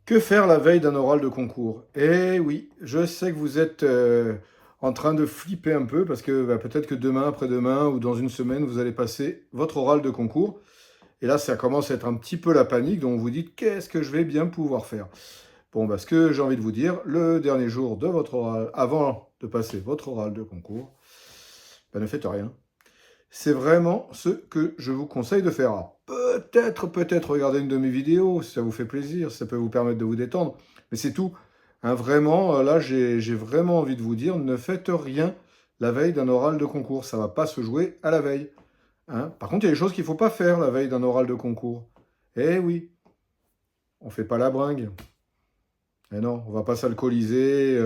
Que faire la veille d'un oral de concours? Eh oui, je sais que vous êtes en train de flipper un peu parce que peut-être que demain, après-demain ou dans une semaine, vous allez passer votre oral de concours. Et là, ça commence à être un petit peu la panique, donc vous vous dites, qu'est-ce que je vais bien pouvoir faire? Bon, ce que j'ai envie de vous dire, le dernier jour de votre oral, avant de passer votre oral de concours, ne faites rien. C'est vraiment ce que je vous conseille de faire. Alors, peut-être regarder une de mes vidéos, si ça vous fait plaisir, si ça peut vous permettre de vous détendre, mais c'est tout. Hein, vraiment, là, j'ai vraiment envie de vous dire, ne faites rien la veille d'un oral de concours. Ça ne va pas se jouer à la veille. Hein. Par contre, il y a des choses qu'il ne faut pas faire la veille d'un oral de concours. Eh oui, on ne fait pas la bringue. Eh non, on ne va pas s'alcooliser,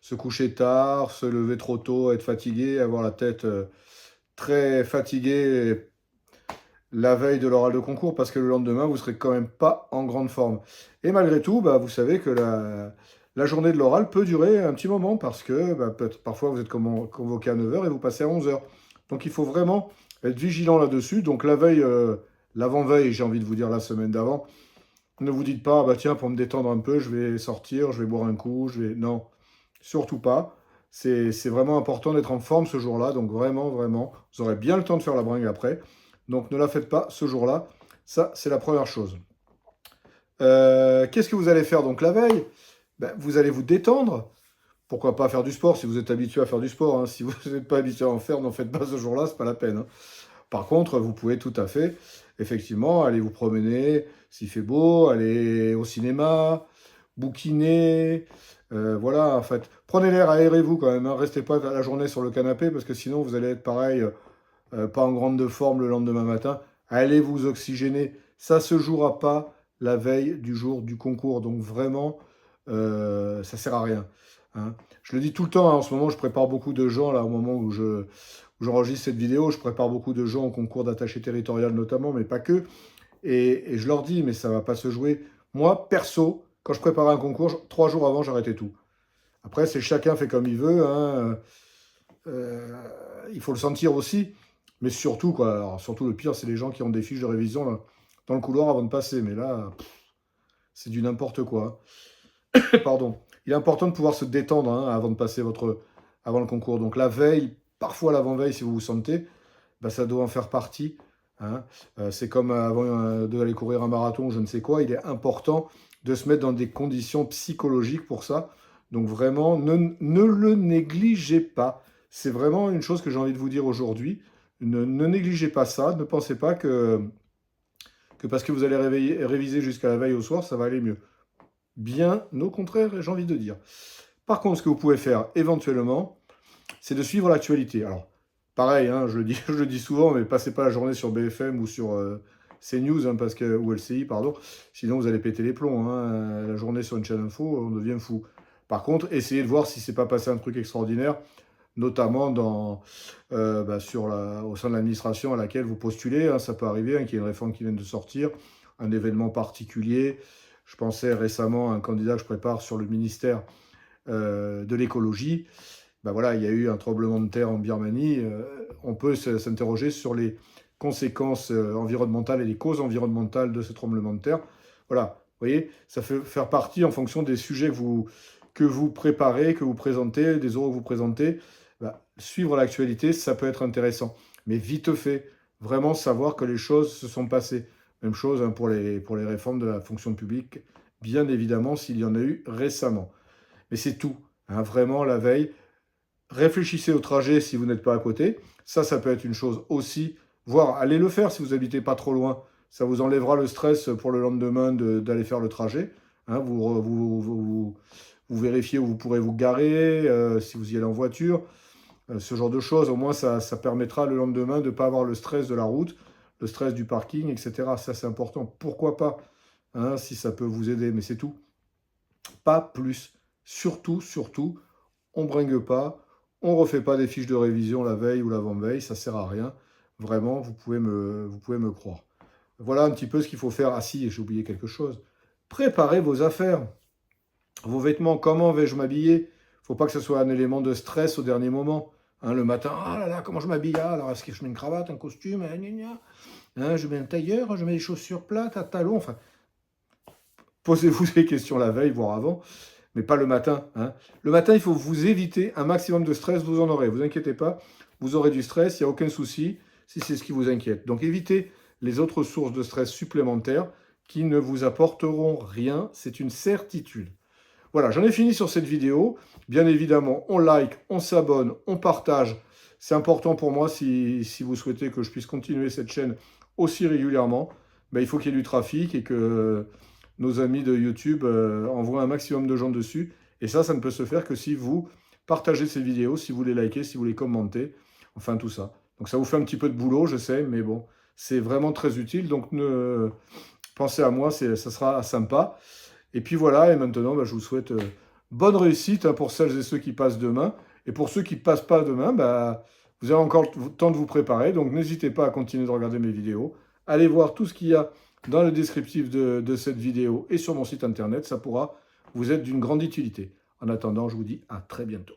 se coucher tard, se lever trop tôt, être fatigué, avoir la tête très fatiguée la veille de l'oral de concours parce que le lendemain, vous serez quand même pas en grande forme. Et malgré tout, vous savez que la journée de l'oral peut durer un petit moment parce que parfois vous êtes convoqué à 9 heures et vous passez à 11 heures. Donc il faut vraiment être vigilant là-dessus. Donc la veille, l'avant-veille, j'ai envie de vous dire la semaine d'avant, ne vous dites pas, tiens, pour me détendre un peu, je vais sortir, je vais boire un coup, je vais... Non, surtout pas. C'est vraiment important d'être en forme ce jour-là. Donc vraiment, vraiment, vous aurez bien le temps de faire la bringue après. Donc ne la faites pas ce jour-là. Ça, c'est la première chose. Qu'est-ce que vous allez faire donc la veille? Vous allez vous détendre. Pourquoi pas faire du sport si vous êtes habitué à faire du sport. Hein. Si vous n'êtes pas habitué à en faire, n'en faites pas ce jour-là, c'est pas la peine. Hein. Par contre, vous pouvez tout à fait, effectivement, aller vous promener s'il fait beau, aller au cinéma, bouquiner. Voilà, en fait, prenez l'air, aérez-vous quand même. Hein. Restez pas la journée sur le canapé parce que sinon vous allez être pareil, pas en grande forme le lendemain matin. Allez vous oxygéner. Ça se jouera pas la veille du jour du concours. Donc vraiment, ça sert à rien. Hein. Je le dis tout le temps, hein, en ce moment, je prépare beaucoup de gens, là, au moment où j'enregistre cette vidéo, je prépare beaucoup de gens au concours d'attaché territorial notamment, mais pas que. Et je leur dis, mais ça va pas se jouer. Moi, perso, quand je préparais un concours, 3 jours avant, j'arrêtais tout. Après, c'est chacun fait comme il veut. Hein. Il faut le sentir aussi. Mais surtout, quoi. Alors, surtout, le pire, c'est les gens qui ont des fiches de révision là, dans le couloir avant de passer. Mais là, c'est du n'importe quoi. Pardon. Il est important de pouvoir se détendre hein, avant le concours. Donc la veille, parfois l'avant-veille, si vous vous sentez, ça doit en faire partie. Hein. C'est comme avant d'aller courir un marathon, je ne sais quoi. Il est important de se mettre dans des conditions psychologiques pour ça. Donc vraiment, ne le négligez pas. C'est vraiment une chose que j'ai envie de vous dire aujourd'hui. Ne négligez pas ça. Ne pensez pas que parce que vous allez réviser jusqu'à la veille au soir, ça va aller mieux. Bien au contraire, j'ai envie de dire. Par contre, ce que vous pouvez faire éventuellement, c'est de suivre l'actualité. Alors, pareil, hein, je le dis souvent, mais passez pas la journée sur BFM ou sur CNews, hein, ou LCI, pardon, sinon vous allez péter les plombs. Hein. La journée sur une chaîne info, on devient fou. Par contre, essayez de voir si c'est pas passé un truc extraordinaire, notamment au sein de l'administration à laquelle vous postulez. Hein, ça peut arriver, hein, qu'il y ait une réforme qui vienne de sortir, un événement particulier. Je pensais récemment à un candidat que je prépare sur le ministère de l'écologie. Voilà, il y a eu un tremblement de terre en Birmanie. On peut s'interroger sur les conséquences environnementales et les causes environnementales de ce tremblement de terre. Voilà, vous voyez, ça fait faire partie en fonction des sujets que vous préparez, que vous présentez, des oraux que vous présentez. Suivre l'actualité, ça peut être intéressant. Mais vite fait, vraiment savoir que les choses se sont passées. Même chose hein, pour les réformes de la fonction publique, bien évidemment, s'il y en a eu récemment. Mais c'est tout. Hein, vraiment, la veille, réfléchissez au trajet si vous n'êtes pas à côté. Ça peut être une chose aussi. Voire, allez le faire si vous habitez pas trop loin. Ça vous enlèvera le stress pour le lendemain d'aller faire le trajet. Hein, vous vérifiez où vous pourrez vous garer, si vous y allez en voiture. Ce genre de choses, au moins, ça permettra le lendemain de ne pas avoir le stress de la route, le stress du parking, etc. Ça, c'est important. Pourquoi pas, hein, si ça peut vous aider, mais c'est tout. Pas plus. Surtout, on bringue pas, on refait pas des fiches de révision la veille ou l'avant-veille, ça sert à rien. Vraiment, vous pouvez me croire. Voilà un petit peu ce qu'il faut faire. Ah si, j'ai oublié quelque chose. Préparez vos affaires, vos vêtements. Comment vais-je m'habiller? Faut pas que ce soit un élément de stress au dernier moment. Hein, le matin, ah là là, comment je m'habille? Ah, alors est-ce que je mets une cravate, un costume, gna gna. Hein, je mets un tailleur, je mets des chaussures plates à talons. Enfin, posez-vous des questions la veille, voire avant, mais pas le matin. Hein. Le matin, il faut vous éviter un maximum de stress, vous en aurez. Vous inquiétez pas, vous aurez du stress, il n'y a aucun souci si c'est ce qui vous inquiète. Donc évitez les autres sources de stress supplémentaires qui ne vous apporteront rien, c'est une certitude. Voilà, j'en ai fini sur cette vidéo. Bien évidemment, on like, on s'abonne, on partage. C'est important pour moi si vous souhaitez que je puisse continuer cette chaîne aussi régulièrement. Ben, il faut qu'il y ait du trafic et que nos amis de YouTube envoient un maximum de gens dessus. Et ça ne peut se faire que si vous partagez ces vidéos, si vous les likez, si vous les commentez, enfin tout ça. Donc ça vous fait un petit peu de boulot, je sais, mais bon, c'est vraiment très utile. Donc pensez à moi, ça sera sympa. Et puis voilà, et maintenant, je vous souhaite bonne réussite hein, pour celles et ceux qui passent demain. Et pour ceux qui ne passent pas demain, vous avez encore le temps de vous préparer. Donc n'hésitez pas à continuer de regarder mes vidéos. Allez voir tout ce qu'il y a dans le descriptif de cette vidéo et sur mon site internet. Ça pourra vous être d'une grande utilité. En attendant, je vous dis à très bientôt.